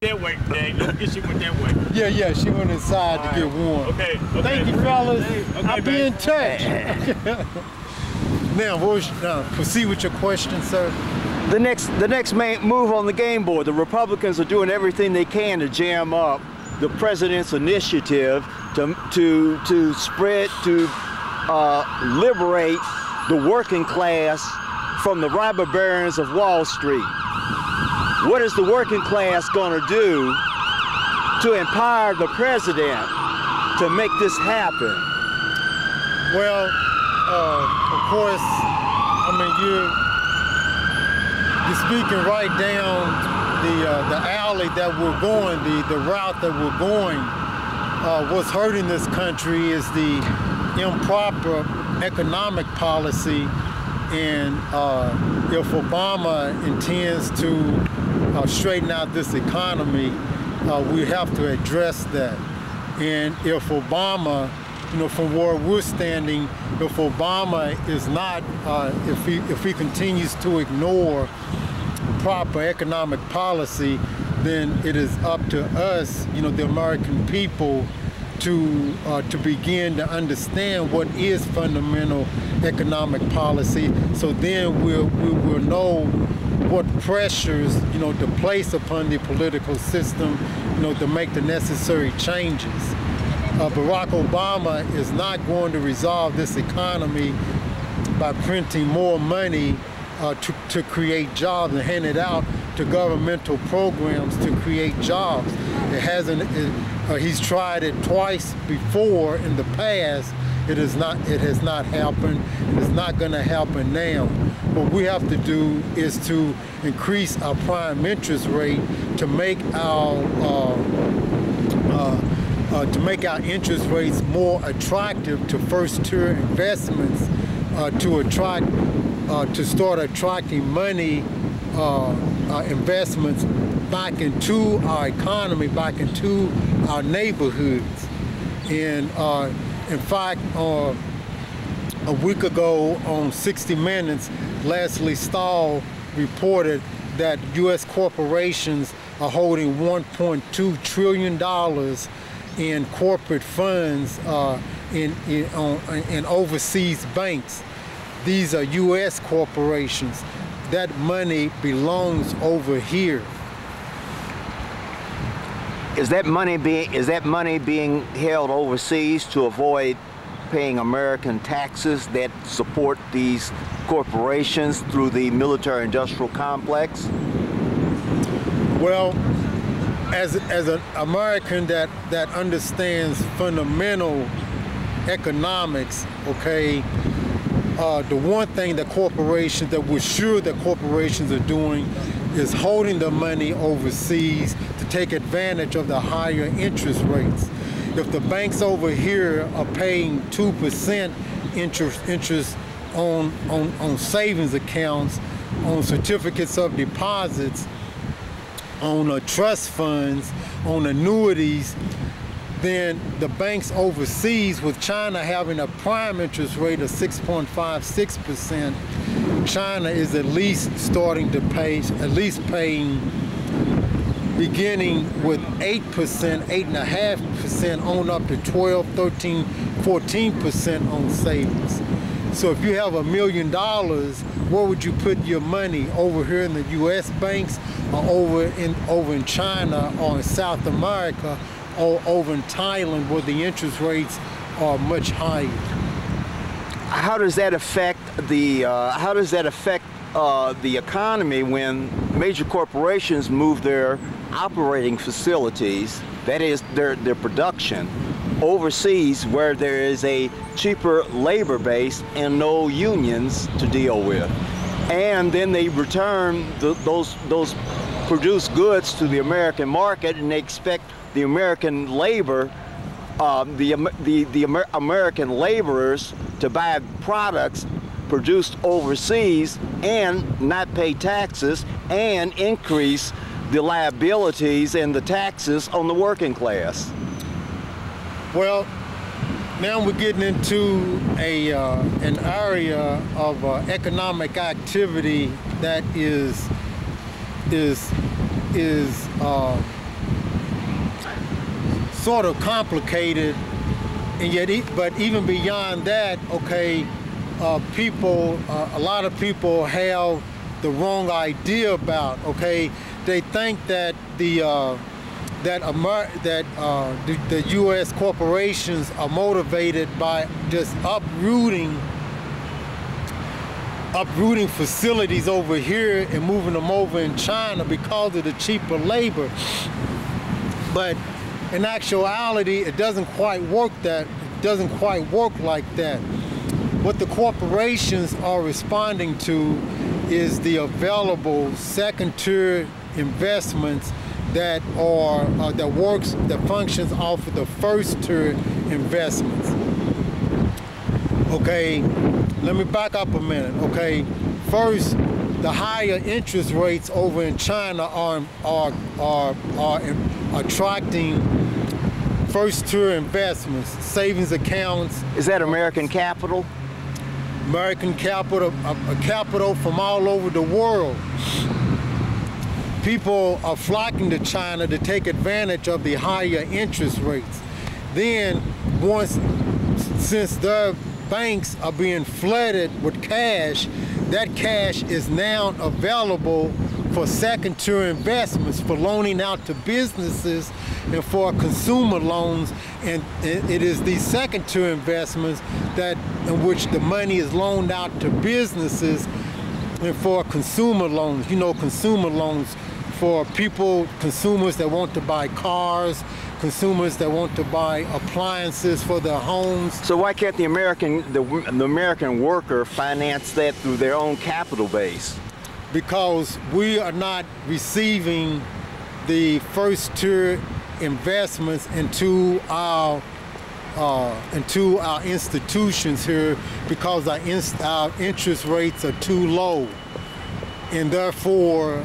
That way, dang. Let's get she went that way. Yeah, she went inside to get warm. Okay. Thank you, fellas. Okay, I'll be in touch. Now, proceed with your question, sir. The next main move on the game board, the Republicans are doing everything they can to jam up the president's initiative to liberate the working class from the robber barons of Wall Street. What is the working class going to do to empower the president to make this happen? Well, of course, I mean, you're speaking right down the alley that we're going, the route that we're going. What's hurting this country is the improper economic policy, and if Obama intends to straighten out this economy, we have to address that. And if Obama, from where we're standing, if Obama is not, if he continues to ignore proper economic policy, then it is up to us, the American people, to begin to understand what is fundamental economic policy. So then we will know what pressures, to place upon the political system, to make the necessary changes. Barack Obama is not going to resolve this economy by printing more money to create jobs and hand it out to governmental programs to create jobs. It hasn't. He's tried it twice before in the past. It has not happened. It's not going to happen now. What we have to do is to increase our prime interest rate to make our interest rates more attractive to first-tier investments, to start attracting money, investments back into our economy, back into our neighborhoods. And in fact, a week ago on 60 Minutes, Leslie Stahl reported that U.S. corporations are holding $1.2 trillion in corporate funds in overseas banks. These are U.S. corporations. That money belongs over here. Is that money being held overseas to avoid paying American taxes that support these corporations through the military-industrial complex? Well, as an American that understands fundamental economics, okay, the one thing that we're sure that corporations are doing is holding the money overseas to take advantage of the higher interest rates. If the banks over here are paying 2% interest on savings accounts, on certificates of deposits, on trust funds, on annuities, then the banks overseas, with China having a prime interest rate of 6.56%, China is at least starting to pay, paying, beginning with 8%, 8.5% on up to 12, 13, 14% on savings. So if you have $1 million, where would you put your money? Over here in the U.S. banks, or over in China, or in South America, or over in Thailand, where the interest rates are much higher? How does that affect the economy when major corporations move their operating facilities, that is their production, overseas, where there is a cheaper labor base and no unions to deal with, and then they return those produced goods to the American market, and they expect the American labor, American laborers to buy products produced overseas and not pay taxes and increase the liabilities and the taxes on the working class. Well, now we're getting into an area of economic activity that is sort of complicated, and yet, but even beyond that, okay, a lot of people have the wrong idea about, okay, they think that the U.S. corporations are motivated by just uprooting facilities over here and moving them over in China because of the cheaper labor. But in actuality, it doesn't quite work like that. What the corporations are responding to is the available second-tier investments that functions off of the first-tier investments. Okay, let me back up a minute. Okay, first, the higher interest rates over in China are attracting first-tier investments, savings accounts. Is that American capital? American capital, capital from all over the world. People are flocking to China to take advantage of the higher interest rates. Then, since their banks are being flooded with cash, that cash is now available for second-tier investments, for loaning out to businesses and for consumer loans. And it is these second-tier investments in which the money is loaned out to businesses and for consumer loans. You know, consumer loans for consumers that want to buy cars, consumers that want to buy appliances for their homes. So why can't the American worker finance that through their own capital base? Because we are not receiving the first-tier investments into our institutions here, because our interest rates are too low, and therefore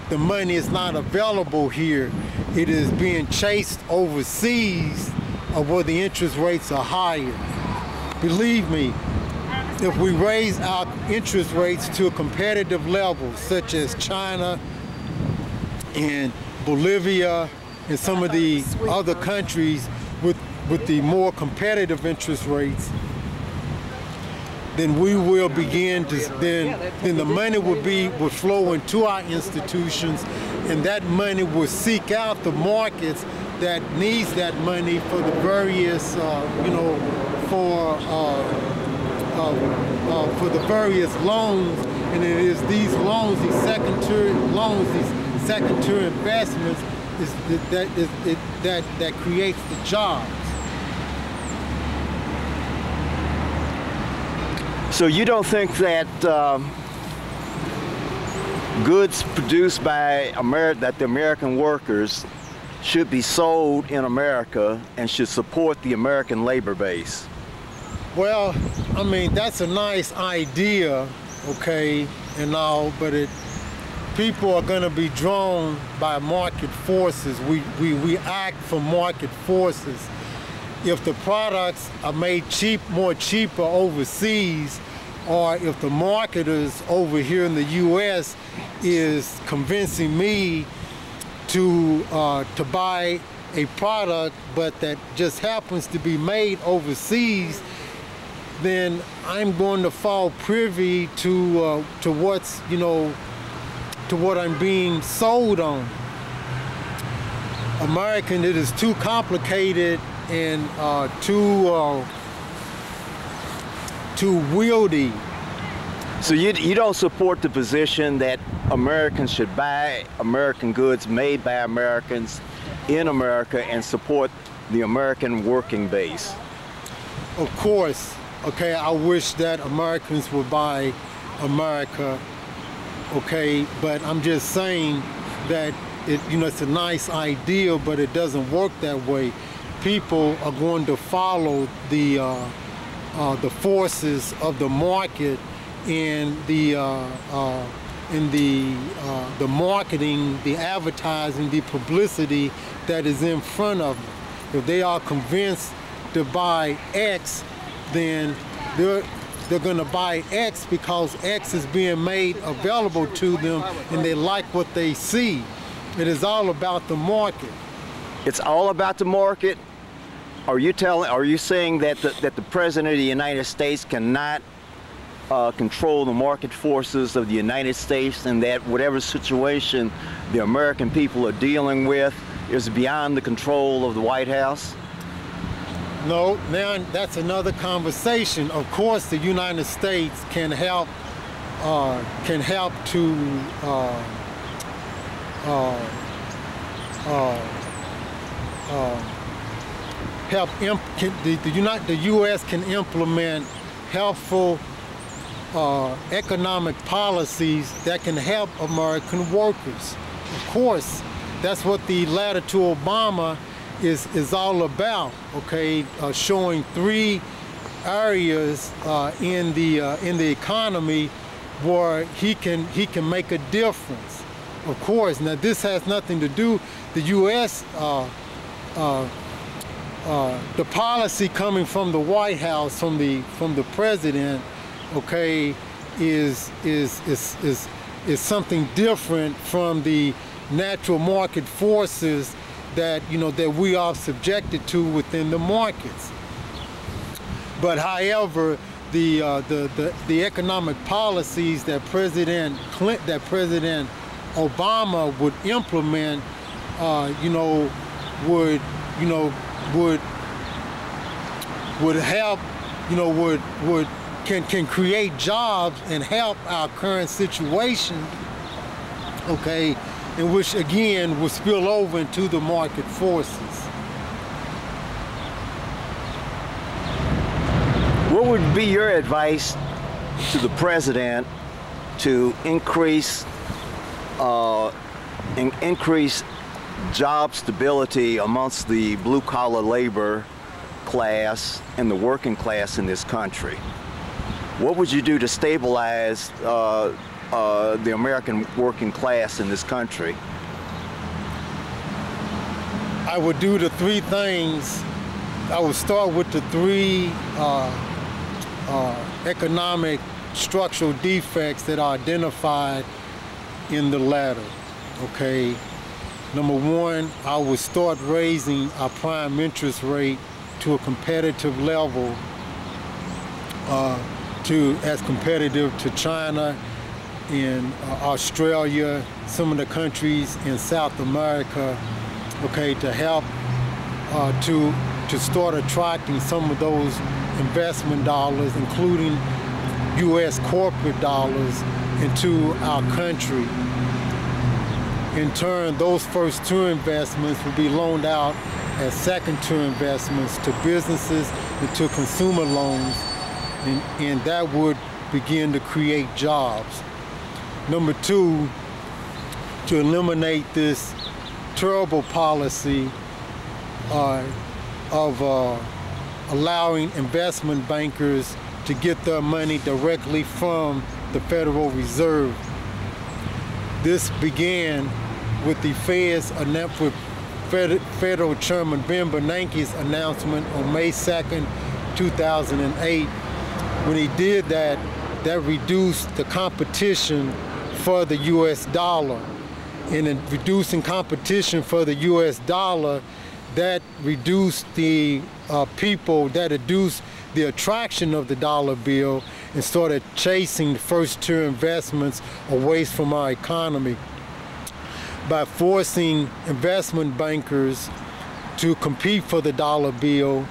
the money is not available here. It is being chased overseas where the interest rates are higher. Believe me, if we raise our interest rates to a competitive level, such as China and Bolivia and some of the other countries with the more competitive interest rates, then we will begin to, then the money will flow into our institutions, and that money will seek out the markets that needs that money for the various, for the various loans. And it is these loans, these second-tier loans, these second-tier investments that creates the jobs. So you don't think that goods produced by the American workers should be sold in America and should support the American labor base? Well, I mean, that's a nice idea, okay, and all, but people are going to be drawn by market forces. We act for market forces. If the products are made more cheaper overseas, or if the marketers over here in the U.S. is convincing me to buy a product, but that just happens to be made overseas, then I'm going to fall privy to what's, to what I'm being sold on. American, it is too complicated and too wieldy. So you don't support the position that Americans should buy American goods made by Americans in America and support the American working base? Of course, okay, I wish that Americans would buy America, okay, but I'm just saying that it's a nice idea, but it doesn't work that way. People are going to follow the forces of the market and the marketing, the advertising, the publicity that is in front of them. If they are convinced to buy X, then they're going to buy X because X is being made available to them and they like what they see. It is all about the market. It's all about the market. Are you saying that the President of the United States cannot control the market forces of the United States, and that whatever situation the American people are dealing with is beyond the control of the White House? No, now that's another conversation. Of course, the United States can help to the U.S. can implement helpful economic policies that can help American workers. Of course, that's what the letter to Obama is all about. Okay, showing 3 areas in the economy where he can make a difference. Of course, now this has nothing to do. The U.S. The policy coming from the White House, from the president, okay, is something different from the natural market forces that that we are subjected to within the markets. But however, the economic policies that President Obama would implement, would help, can create jobs and help our current situation, okay, and which again will spill over into the market forces. What would be your advice to the president to increase job stability amongst the blue-collar labor class and the working class in this country? What would you do to stabilize the American working class in this country? I would do the 3 things. I would start with the 3 economic structural defects that are identified in the letter. Okay. Number 1, I would start raising our prime interest rate to a competitive level, as competitive to China and Australia, some of the countries in South America, okay, to help to start attracting some of those investment dollars, including U.S. corporate dollars, into our country. In turn, those first 2 investments will be loaned out as second 2 investments to businesses and to consumer loans, and that would begin to create jobs. Number 2, to eliminate this terrible policy of allowing investment bankers to get their money directly from the Federal Reserve. This began with the Fed's with Federal Chairman Ben Bernanke's announcement on May 2nd, 2008. When he did that, that reduced the competition for the U.S. dollar. And in reducing competition for the U.S. dollar, that reduced the reduced the attraction of the dollar bill and started chasing the first 2 investments away from our economy. By forcing investment bankers to compete for the dollar bill,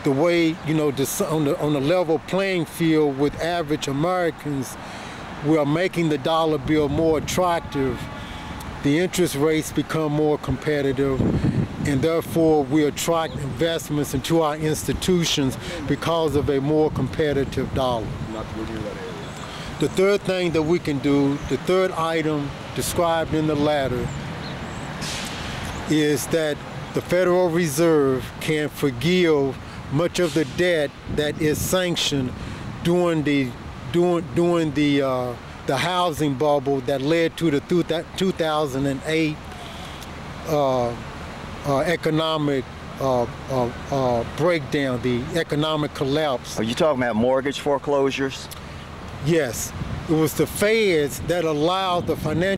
the way, on a level playing field with average Americans, we are making the dollar bill more attractive. The interest rates become more competitive, and therefore we attract investments into our institutions because of a more competitive dollar. The 3rd thing that we can do, the 3rd item described in the letter, is that the Federal Reserve can forgive much of the debt that is sanctioned during the housing bubble that led to the 2008 economic breakdown, the economic collapse. Are you talking about mortgage foreclosures? Yes. It was the feds that allowed the financial